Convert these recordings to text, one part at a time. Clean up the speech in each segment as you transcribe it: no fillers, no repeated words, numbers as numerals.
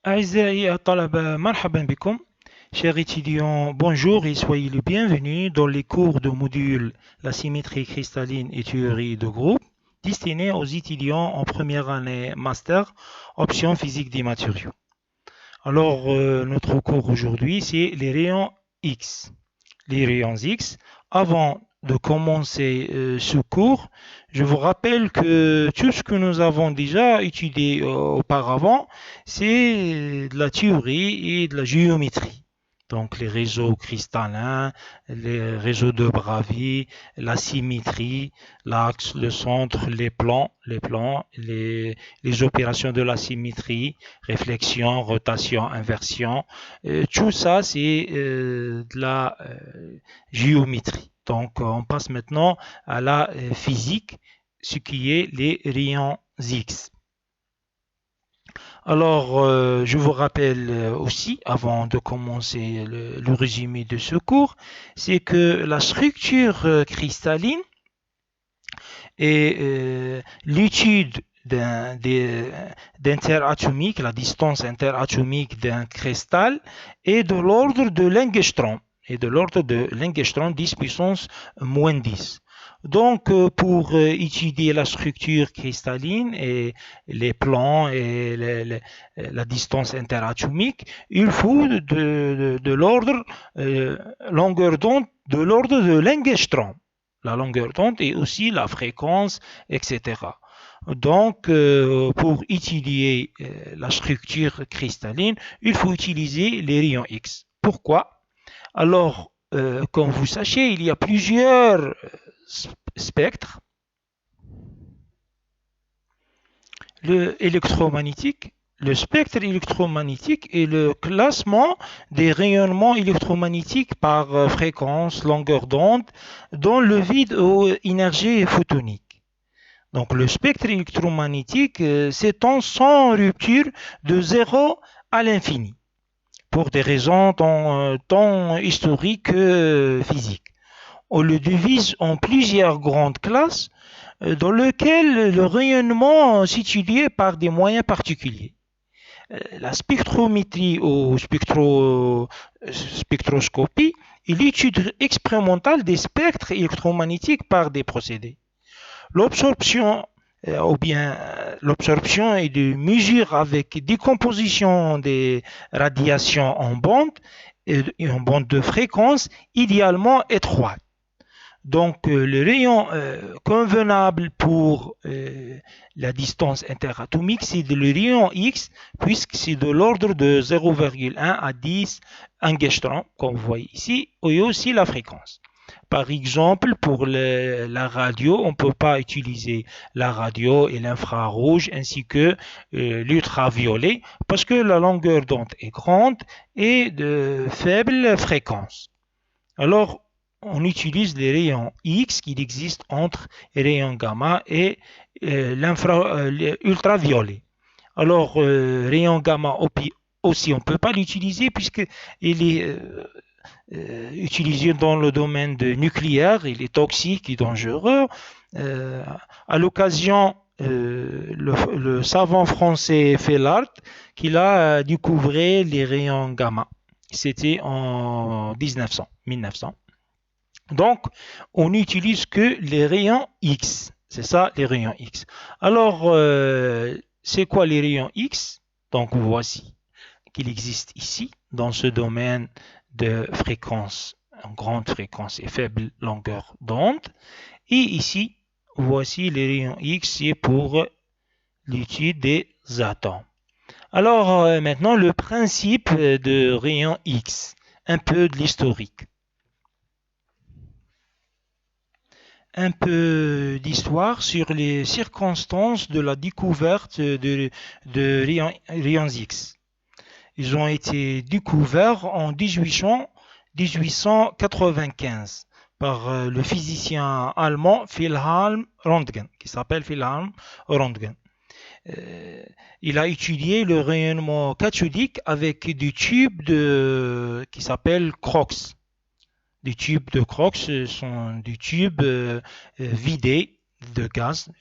أعزائي الطلبة مرحبا بكم. Chers étudiants, bonjour et soyez les bienvenus dans les cours de module La symétrie cristalline et théorie de groupe destinés aux étudiants en première année master, option physique des matériaux. Alors, notre cours aujourd'hui, c'est les rayons X. Les rayons X. Avant de commencer ce cours, je vous rappelle que tout ce que nous avons déjà étudié auparavant, c'est de la théorie et de la géométrie. Donc les réseaux cristallins, les réseaux de Bravais, la symétrie, l'axe, le centre, les opérations de la symétrie, réflexion, rotation, inversion. Tout ça, c'est de la géométrie. Donc, on passe maintenant à la physique, ce qui est les rayons X. Alors, je vous rappelle aussi, avant de commencer le résumé de ce cours, c'est que la structure cristalline est l'étude d'interatomique, la distance interatomique d'un cristal est de l'ordre de l'angstrom, 10 puissance moins 10. Donc, pour étudier la structure cristalline et les plans et la distance interatomique, il faut de l'ordre, longueur d'onde de l'ordre de l'angstrom. La longueur d'onde et aussi la fréquence, etc. Donc, pour étudier la structure cristalline, il faut utiliser les rayons X. Pourquoi? Alors, comme vous sachez, il y a plusieurs spectres. Le spectre électromagnétique est le classement des rayonnements électromagnétiques par fréquence, longueur d'onde, dans le vide aux énergies photoniques. Donc le spectre électromagnétique s'étend sans rupture de 0 à l'infini, pour des raisons tant historiques que physiques. On le divise en plusieurs grandes classes dans lesquelles le rayonnement est étudié par des moyens particuliers. La spectrométrie ou spectroscopie est l'étude expérimentale des spectres électromagnétiques par des procédés. L'absorption l'absorption est de mesure avec décomposition des radiations en bande et en bande de fréquence idéalement étroite. Donc, le rayon convenable pour la distance interatomique, c'est le rayon X, puisque c'est de l'ordre de 0,1 à 10 angstrom, comme vous voyez ici, et aussi la fréquence. Par exemple, pour la radio, on ne peut pas utiliser la radio et l'infrarouge ainsi que l'ultraviolet parce que la longueur d'onde est grande et de faible fréquence. Alors, on utilise les rayons X qui existent entre les rayons gamma et l'ultraviolet. Alors, rayon gamma aussi, on ne peut pas l'utiliser puisqu'il est utilisé dans le domaine nucléaire, il est toxique et dangereux. À l'occasion, le savant français Fellard qu'il a découvert les rayons gamma. C'était en 1900. Donc, on n'utilise que les rayons X. C'est ça, les rayons X. Alors, c'est quoi les rayons X? Donc, voici qu'il existe ici, dans ce domaine de fréquence, grande fréquence et faible longueur d'onde. Et ici, voici les rayons X, c'est pour l'étude des atomes. Alors, maintenant, le principe de rayons X, un peu de l'historique. Un peu d'histoire sur les circonstances de la découverte de rayons X. Ils ont été découverts en 1895 par le physicien allemand Wilhelm Röntgen, qui s'appelle Wilhelm Röntgen. Il a étudié le rayonnement cathodique avec des tubes qui s'appellent Crookes. Les tubes de Crookes sont des tubes vidés de gaz,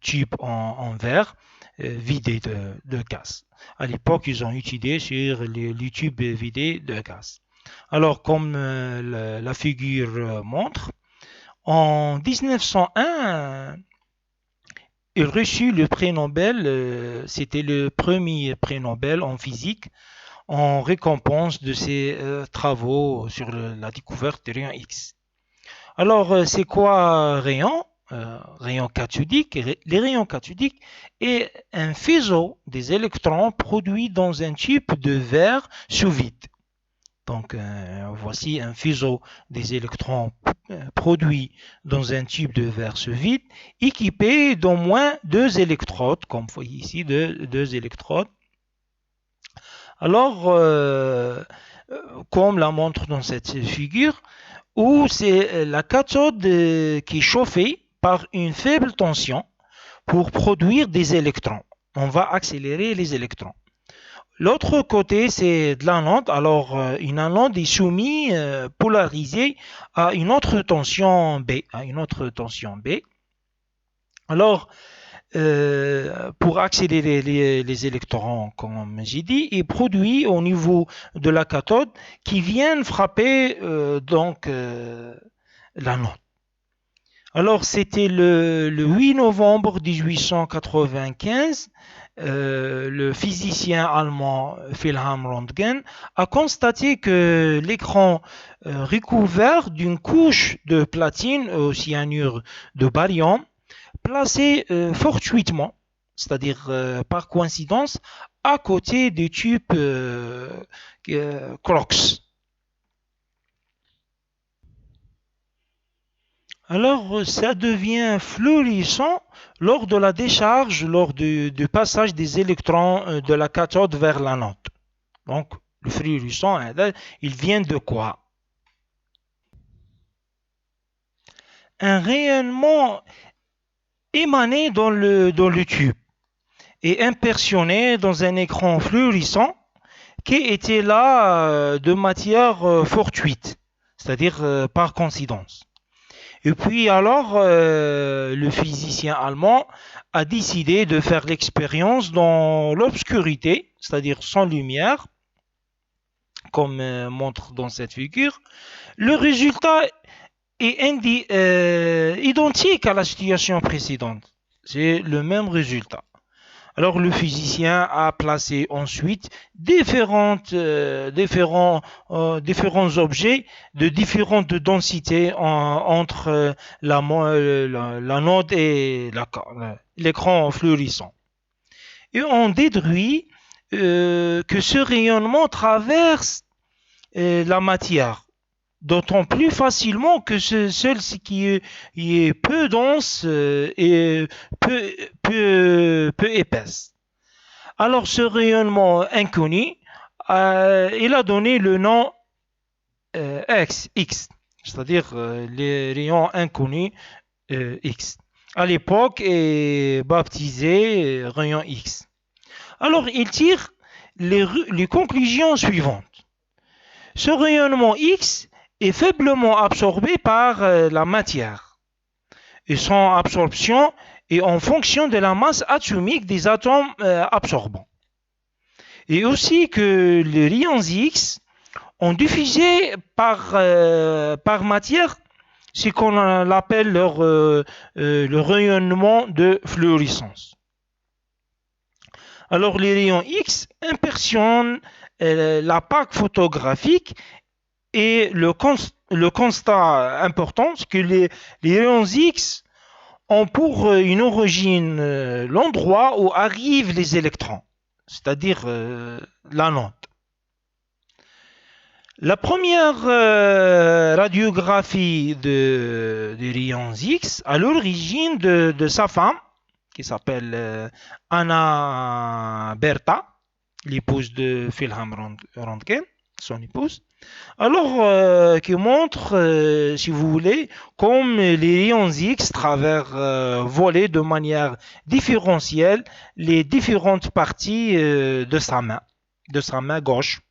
tubes en verre, vidés de gaz. À l'époque, ils ont utilisé sur les tubes vidés de gaz. Alors, comme la figure montre, en 1901, il reçut le prix Nobel, c'était le premier prix Nobel en physique, en récompense de ses travaux sur la découverte des rayons X. Alors, c'est quoi rayon? Rayon cathodique. Les rayons cathodiques est un faisceau des électrons produits dans un tube de verre sous vide. Donc, voici un faisceau des électrons produits dans un tube de verre sous vide, équipé d'au moins deux électrodes, comme vous voyez ici, deux électrodes. Alors, comme la montre dans cette figure, où c'est la cathode qui est chauffée par une faible tension pour produire des électrons. On va accélérer les électrons. L'autre côté, c'est de l'anode. Alors, une anode est soumise, polarisée à une autre tension B. Alors, pour accélérer les électrons, comme j'ai dit, est produit au niveau de la cathode qui viennent frapper l'anode. Alors, c'était le 8 novembre 1895, le physicien allemand Wilhelm Röntgen a constaté que l'écran recouvert d'une couche de platine au cyanure de barium, placé fortuitement, c'est-à-dire par coïncidence, à côté des tubes Crookes. Alors, ça devient fluorescent lors de la décharge, lors du passage des électrons de la cathode vers l'anode. Donc, le fluorescent, il vient de quoi? Un rayonnement émané dans le tube et impressionné dans un écran fluorescent qui était là de matière fortuite, c'est-à-dire par coïncidence. Et puis alors, le physicien allemand a décidé de faire l'expérience dans l'obscurité, c'est-à-dire sans lumière, comme montre dans cette figure. Le résultat est identique à la situation précédente. C'est le même résultat. Alors le physicien a placé ensuite différents objets de différentes densités entre l'anode et l'écran fluorescent. Et on déduit que ce rayonnement traverse la matière, d'autant plus facilement que celle-ci qui est peu dense et peu épaisse. Alors ce rayonnement inconnu, il a donné le nom X, c'est-à-dire les rayons inconnus X. À l'époque, est baptisé rayon X. Alors il tire les conclusions suivantes. Ce rayonnement X est faiblement absorbé par la matière. Et son absorption est en fonction de la masse atomique des atomes absorbants. Et aussi que les rayons X ont diffusé par matière ce qu'on appelle le rayonnement de fluorescence. Alors les rayons X impressionnent la plaque photographique et le constat important, c'est que les rayons X ont pour une origine l'endroit où arrivent les électrons, c'est-à-dire l'anode. La première radiographie des rayons X à l'origine de sa femme, qui s'appelle Anna Bertha, l'épouse de Wilhelm Röntgen, son épouse. Alors, qui montre, si vous voulez, comme les rayons X volaient de manière différentielle les différentes parties de sa main gauche.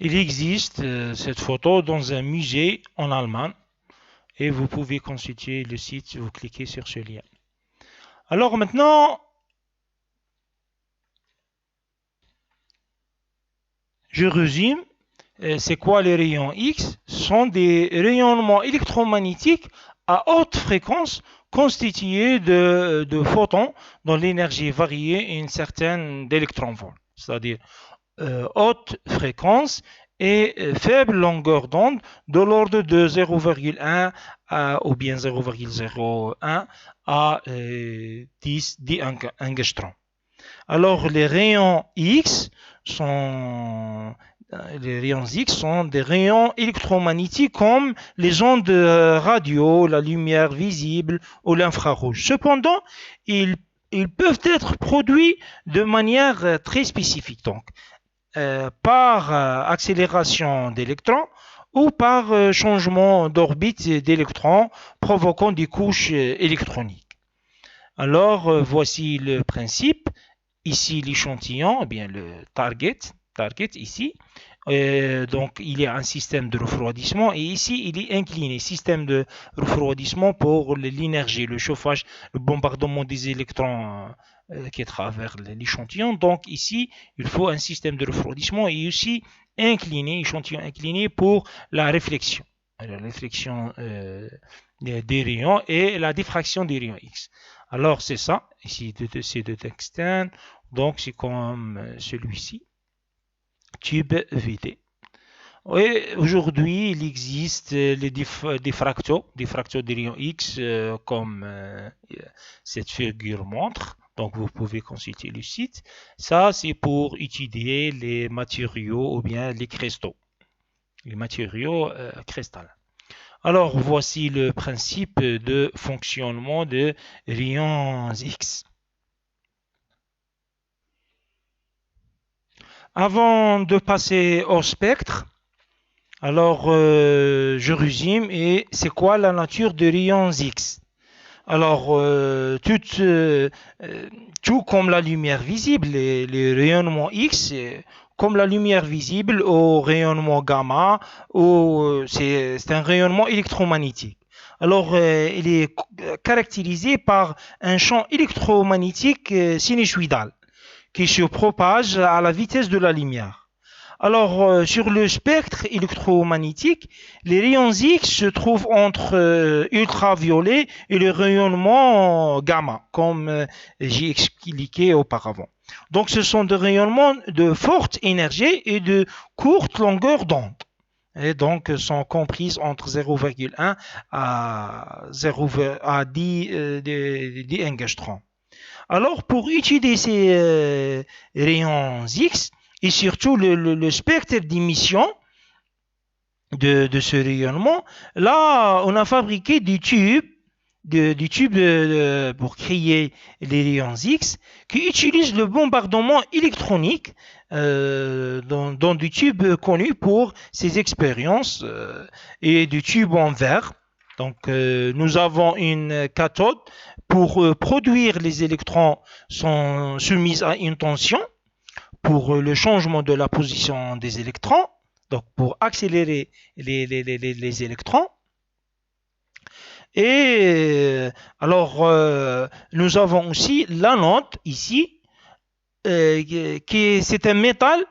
Il existe cette photo dans un musée en Allemagne. et vous pouvez consulter le site, vous cliquez sur ce lien. Alors maintenant, je résume. C'est quoi les rayons X? Ce sont des rayonnements électromagnétiques à haute fréquence constitués de photons dont l'énergie varie une certaine d'électronvolts, c'est-à-dire haute fréquence et faible longueur d'onde de l'ordre de 0,1 ou bien 0,01 à 10 angstrom. Alors les rayons X sont des rayons électromagnétiques comme les ondes radio, la lumière visible ou l'infrarouge. Cependant, ils peuvent être produits de manière très spécifique, donc par accélération d'électrons ou par changement d'orbite d'électrons provoquant des couches électroniques. Alors, voici le principe. Ici, l'échantillon, eh bien le target ici. Donc, il y a un système de refroidissement et ici, il est incliné. Système de refroidissement pour l'énergie, le chauffage, le bombardement des électrons qui travers l'échantillon. Donc, ici, il faut un système de refroidissement et aussi incliné, échantillon incliné pour la réflexion. La réflexion des rayons et la diffraction des rayons X. Alors, c'est ça. Ici, c'est de tungstène. Donc, c'est comme celui-ci. Tube vidé. Aujourd'hui, il existe des fractaux des rayons X comme cette figure montre. Donc, vous pouvez consulter le site. Ça, c'est pour étudier les matériaux ou bien les cristaux. Les matériaux cristallins. Alors, voici le principe de fonctionnement de rayons X. Avant de passer au spectre, alors je résume et c'est quoi la nature des rayons X? Alors, tout comme la lumière visible, les rayonnements X, comme la lumière visible au rayonnement gamma, c'est un rayonnement électromagnétique. Alors, il est caractérisé par un champ électromagnétique sinusoïdal qui se propage à la vitesse de la lumière. Alors, sur le spectre électromagnétique, les rayons X se trouvent entre ultraviolet et le rayonnement gamma, comme j'ai expliqué auparavant. Donc, ce sont des rayonnements de forte énergie et de courte longueur d'onde. Et donc, sont comprises entre 0,1 à 10 angstrom. Alors, pour étudier ces rayons X et surtout le spectre d'émission de ce rayonnement, là, on a fabriqué des tubes, pour créer les rayons X qui utilisent le bombardement électronique dans des tubes connus pour ces expériences et des tubes en verre. Donc, nous avons une cathode pour produire les électrons sont soumis à une tension pour le changement de la position des électrons, donc pour accélérer les électrons. Et alors, nous avons aussi l'anode ici, c'est un métal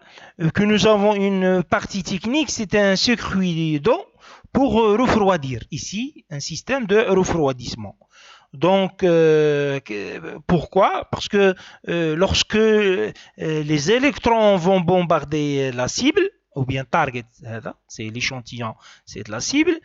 que nous avons une partie technique, c'est un circuit d'eau pour refroidir. Ici, un système de refroidissement. Donc, pourquoi? Parce que lorsque les électrons vont bombarder la cible, ou bien target, c'est l'échantillon, c'est la cible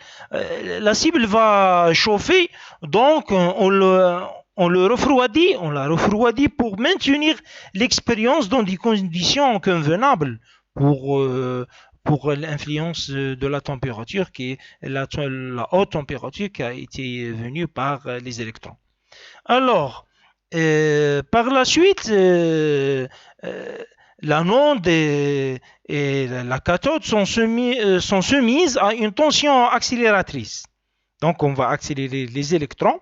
va chauffer, donc on la refroidit pour maintenir l'expérience dans des conditions convenables pour l'influence de la température qui est la haute température qui a été venue par les électrons. Alors, par la suite, l'anode et la cathode sont soumises à une tension accélératrice. Donc, on va accélérer les électrons.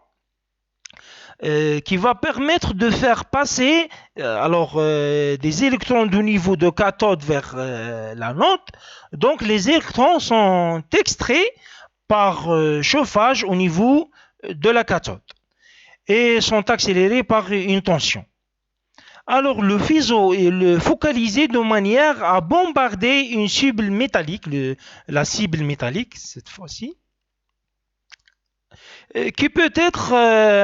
Qui va permettre de faire passer des électrons du niveau de cathode vers l'anode. Donc les électrons sont extraits par chauffage au niveau de la cathode et sont accélérés par une tension. Alors le faisceau est focalisé de manière à bombarder une cible métallique, la cible métallique cette fois-ci, qui peut être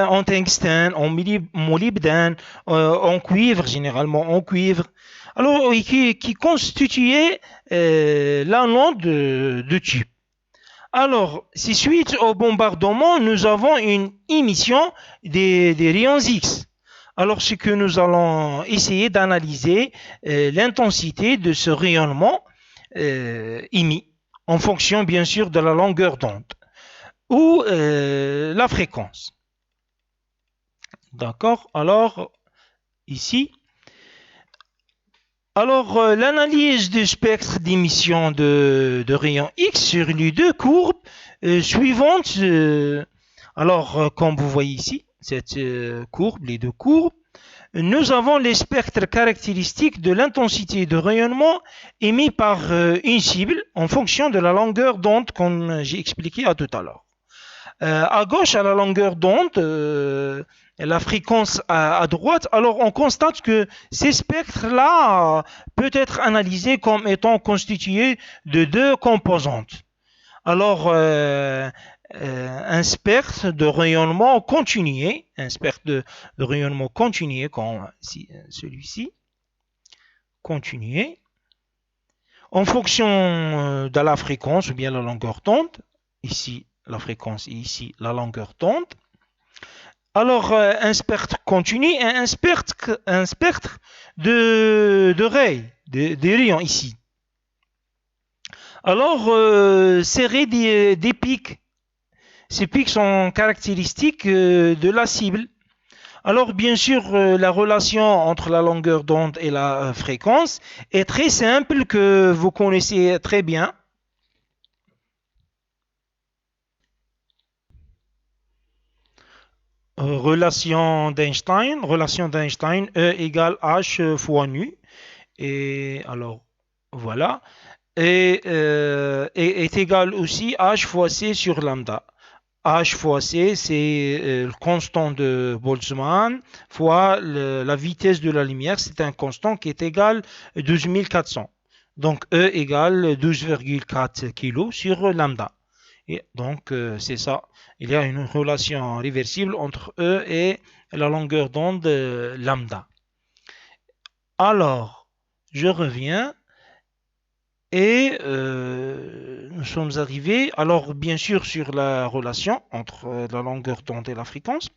en tungstène, en molybdène, en cuivre, généralement en cuivre, alors qui constituait l'anode de tube. Alors, si suite au bombardement, nous avons une émission des rayons X. Alors, ce que nous allons essayer d'analyser l'intensité de ce rayonnement émis en fonction, bien sûr, de la longueur d'onde ou la fréquence. D'accord? Alors, ici, l'analyse du spectre d'émission de rayons X sur les deux courbes suivantes. Comme vous voyez ici, cette courbe, les deux courbes, nous avons les spectres caractéristiques de l'intensité de rayonnement émis par une cible en fonction de la longueur d'onde, comme j'ai expliqué à tout à l'heure. À gauche, à la longueur d'onde, la fréquence à droite, alors on constate que ces spectres-là peuvent être analysés comme étant constitués de deux composantes. Alors, un spectre de rayonnement continué, comme celui-ci, continué, en fonction de la fréquence ou bien la longueur d'onde, ici la fréquence et ici la longueur d'onde. Alors, un spectre continu et un spectre de rayons, des rayons ici. Alors, des pics. Ces pics sont caractéristiques de la cible. Alors, bien sûr, la relation entre la longueur d'onde et la fréquence est très simple, que vous connaissez très bien. Relation d'Einstein, E égale H fois nu. Et alors, voilà. Et est égal aussi H fois C sur lambda. H fois C, c'est le constant de Boltzmann fois la vitesse de la lumière. C'est un constant qui est égal à 12 400. Donc E égale 12,4 kg sur lambda. Et donc, c'est ça. Il y a une relation réversible entre E et la longueur d'onde lambda. Alors, je reviens et nous sommes arrivés, alors bien sûr, sur la relation entre la longueur d'onde et la fréquence.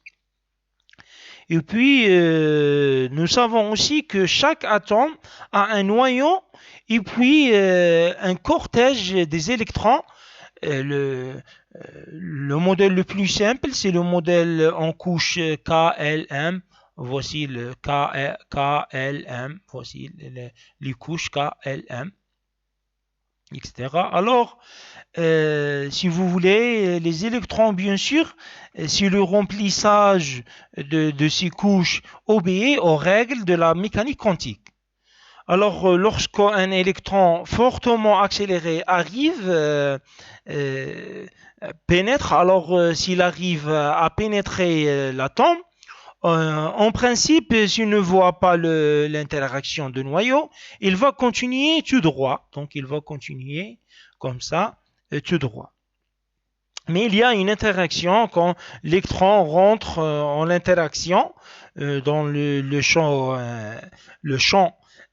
Et puis, nous savons aussi que chaque atome a un noyau et puis un cortège des électrons. Le modèle le plus simple, c'est le modèle en couche KLM. Voici le KLM, voici les couches KLM, etc. Alors, si vous voulez, les électrons, bien sûr, si le remplissage de ces couches obéit aux règles de la mécanique quantique. Alors, lorsqu'un électron fortement accéléré arrive, pénètre, alors s'il arrive à pénétrer l'atome, en principe, s'il ne voit pas l'interaction de noyau, il va continuer tout droit. Donc, il va continuer comme ça, tout droit. Mais il y a une interaction quand l'électron rentre en l'interaction dans le champ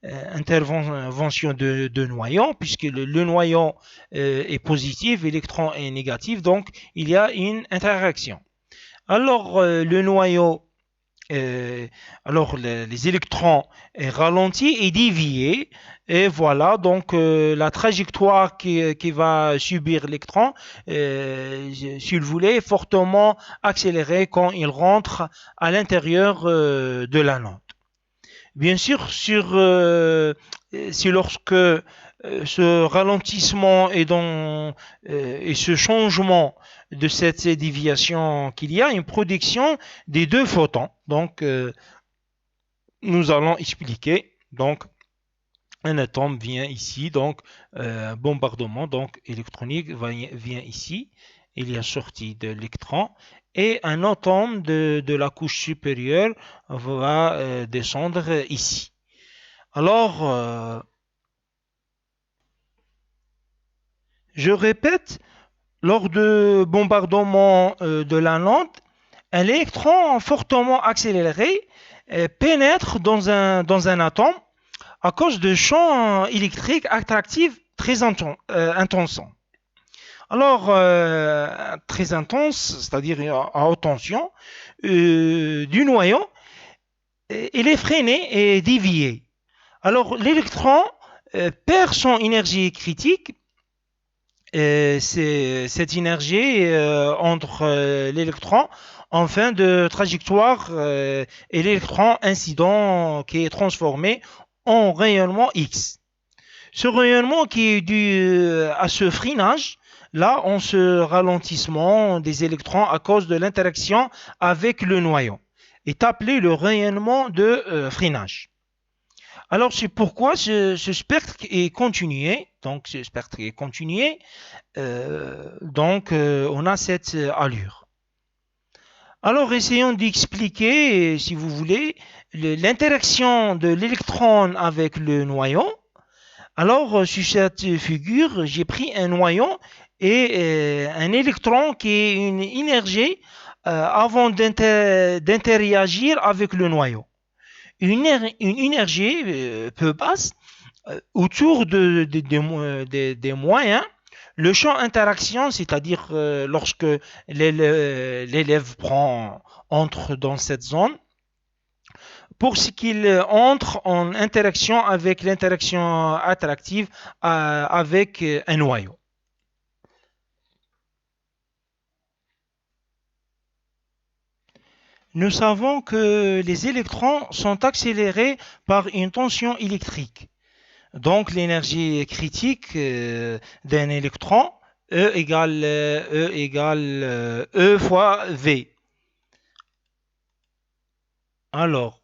intervention de noyau, puisque le noyau est positif, l'électron est négatif, donc il y a une interaction. Alors le noyau, les électrons ralentis et déviés, et voilà donc la trajectoire qui va subir l'électron, s'il voulait, fortement accélérée quand il rentre à l'intérieur de l'anode. Bien sûr, si lorsque ce ralentissement et ce changement de cette déviation qu'il y a une production des deux photons. Donc, nous allons expliquer. Donc, un atome vient ici, donc bombardement donc électronique vient ici il y a sortie de l'électron, et un atome de la couche supérieure va descendre ici. Alors, je répète, lors de bombardement de la lampe, un électron fortement accéléré pénètre dans un atome à cause de champs électriques attractifs très intenses. Alors, très intense, c'est-à-dire à haute tension, du noyau, il est freiné et dévié. Alors, l'électron perd son énergie critique. C'est cette énergie entre l'électron en fin de trajectoire et l'électron incident qui est transformé en rayonnement X. Ce rayonnement qui est dû à ce freinage, là, en ce ralentissement des électrons à cause de l'interaction avec le noyau, est appelé le rayonnement de freinage. Alors, c'est pourquoi ce spectre est continué. Donc, ce spectre est continué. On a cette allure. Alors, essayons d'expliquer, si vous voulez, l'interaction de l'électron avec le noyau. Alors, sur cette figure, j'ai pris un noyau et un électron qui est une énergie avant d'interagir avec le noyau. Une énergie peu basse autour des moyens. Le champ interaction, c'est-à-dire lorsque l'élève entre dans cette zone, pour ce qu'il entre en interaction avec l'interaction attractive avec un noyau. Nous savons que les électrons sont accélérés par une tension électrique. Donc l'énergie critique d'un électron, E égale E fois V. Alors,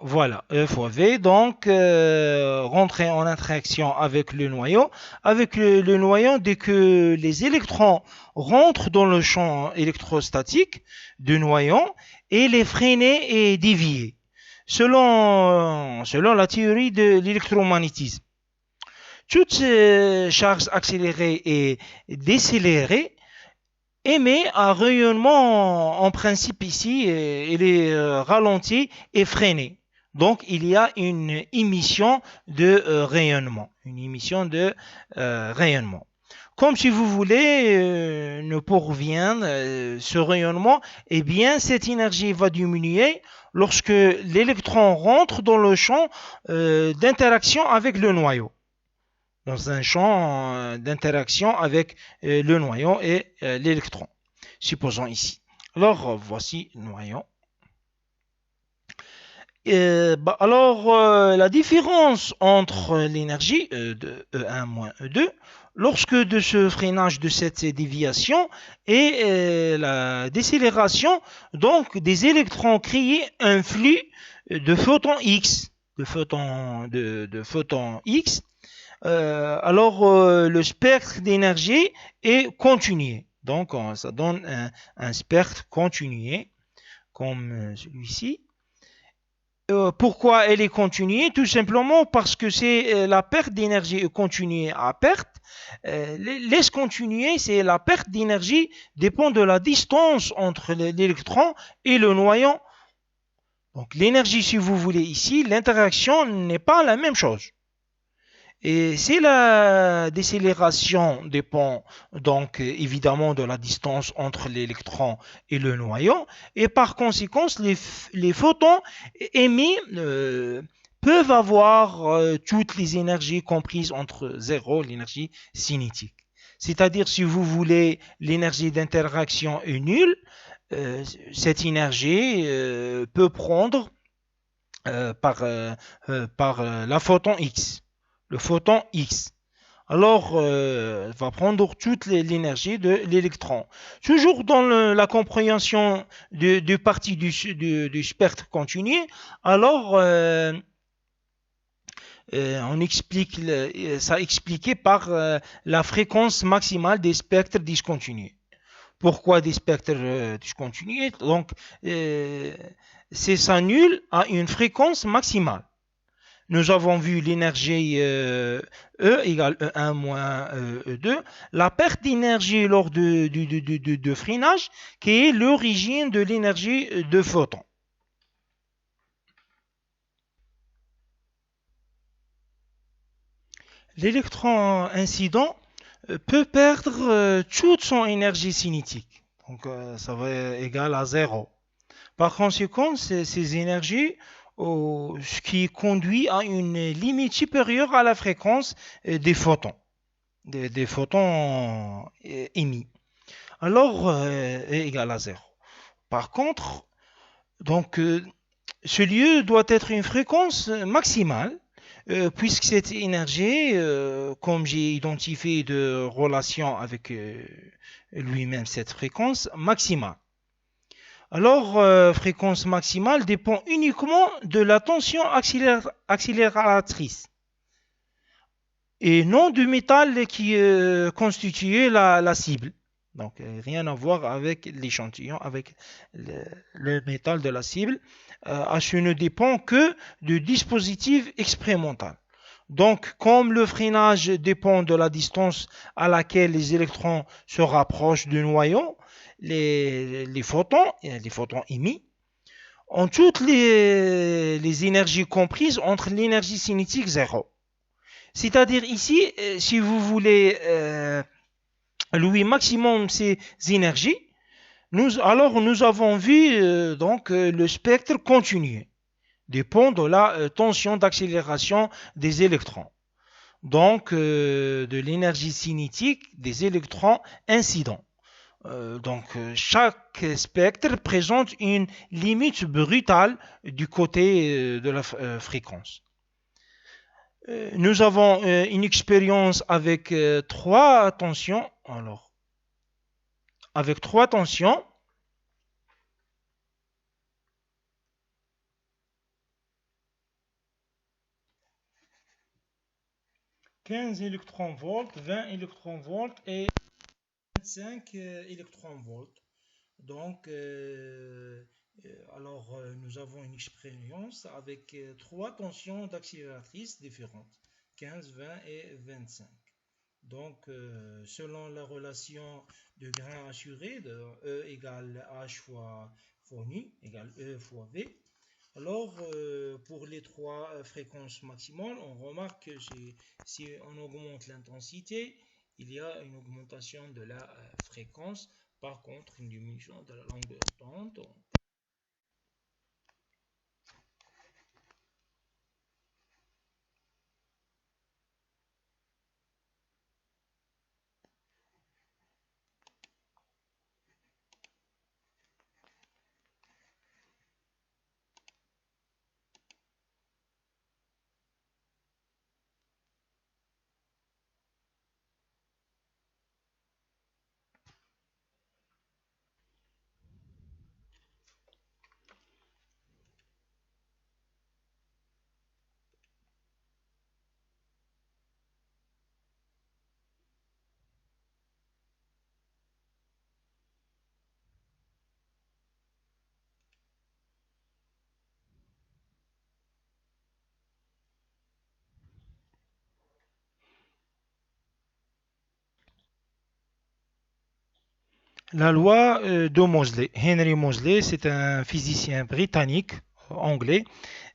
voilà, E fois V, donc rentrer en interaction avec le noyau. Avec le noyau, dès que les électrons rentrent dans le champ électrostatique du noyau, et les freiner et dévier, selon la théorie de l'électromagnétisme. Toute charge accélérée et décélérée émet un rayonnement en principe ici, il est ralenti et freiné. Donc il y a une émission de rayonnement. Une émission de rayonnement. Comme si vous voulez nous pourvient ce rayonnement, eh bien cette énergie va diminuer lorsque l'électron rentre dans le champ d'interaction avec le noyau. Dans un champ d'interaction avec le noyau et l'électron. Supposons ici. Alors, voici le noyau. La différence entre l'énergie de E1 moins E2, lorsque de ce freinage de cette déviation et la décélération, donc des électrons créent un flux de photons X, de photons X. Le spectre d'énergie est continué. Donc, ça donne un spectre continué, comme celui-ci. Pourquoi elle est continuée? Tout simplement parce que c'est la perte d'énergie continuée à perte. Laisse continuer, c'est la perte d'énergie dépend de la distance entre l'électron et le noyau. Donc, l'énergie, si vous voulez ici, l'interaction n'est pas la même chose. Et si la décélération dépend donc évidemment de la distance entre l'électron et le noyau, et par conséquent les photons émis peuvent avoir toutes les énergies comprises entre 0 et l'énergie cinétique. C'est-à-dire si vous voulez l'énergie d'interaction est nulle, cette énergie peut prendre par la photon X. Le photon X. Alors, va prendre toute l'énergie de l'électron. Toujours dans la compréhension de partie du spectre continu, alors ça expliqué par la fréquence maximale des spectres discontinués. Pourquoi des spectres discontinués? Donc, c'est ça nul à une fréquence maximale. Nous avons vu l'énergie E égale E1 moins E2. La perte d'énergie lors de freinage qui est l'origine de l'énergie de photon. L'électron incident peut perdre toute son énergie cinétique. Donc ça va être égal à zéro. Par conséquent, ces énergies, ce qui conduit à une limite supérieure à la fréquence des photons, des photons émis. Alors, est égal à zéro. Par contre, donc, ce lieu doit être une fréquence maximale, puisque cette énergie, comme j'ai identifié de relation avec lui-même cette fréquence maximale. Alors, fréquence maximale dépend uniquement de la tension accélératrice et non du métal qui constituait la cible. Donc, rien à voir avec l'échantillon, avec le métal de la cible. Ce ne dépend que du dispositif expérimental. Donc, comme le freinage dépend de la distance à laquelle les électrons se rapprochent du noyau, les photons émis ont toutes les énergies comprises entre l'énergie cinétique 0. C'est-à-dire ici, si vous voulez louer maximum ces énergies, alors nous avons vu donc le spectre continu dépend de la tension d'accélération des électrons. Donc de l'énergie cinétique des électrons incidents. Donc chaque spectre présente une limite brutale du côté de la fréquence. Nous avons une expérience avec trois tensions. Alors, avec trois tensions, 15 électronvolts, 20 électronvolts et 25 électronvolts. Donc, nous avons une expérience avec trois tensions d'accélératrices différentes, 15, 20 et 25. Donc, selon la relation de grain assuré de E égale H fois nu égale E fois V, alors pour les trois fréquences maximales, on remarque que si on augmente l'intensité, il y a une augmentation de la fréquence, par contre une diminution de la longueur d'onde. La loi de Moseley. Henry Moseley, c'est un physicien britannique, anglais.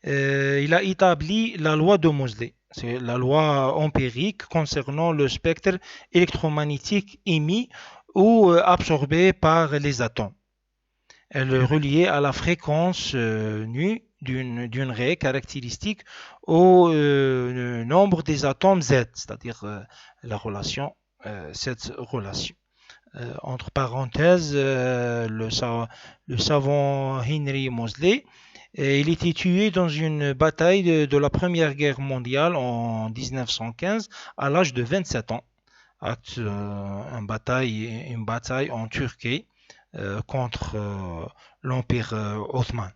Il a établi la loi de Moseley. C'est la loi empirique concernant le spectre électromagnétique émis ou absorbé par les atomes. Elle est reliée à la fréquence nue d'une raie caractéristique au nombre des atomes Z, c'est-à-dire la relation, cette relation. Entre parenthèses, le savant Henry Moseley, il était tué dans une bataille de la Première Guerre mondiale en 1915 à l'âge de 27 ans, une bataille en Turquie contre l'Empire ottoman.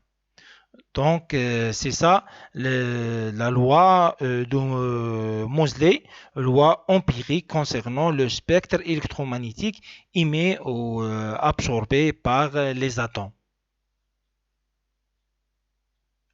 Donc, c'est ça la loi de Moseley, loi empirique concernant le spectre électromagnétique émis ou absorbé par les atomes.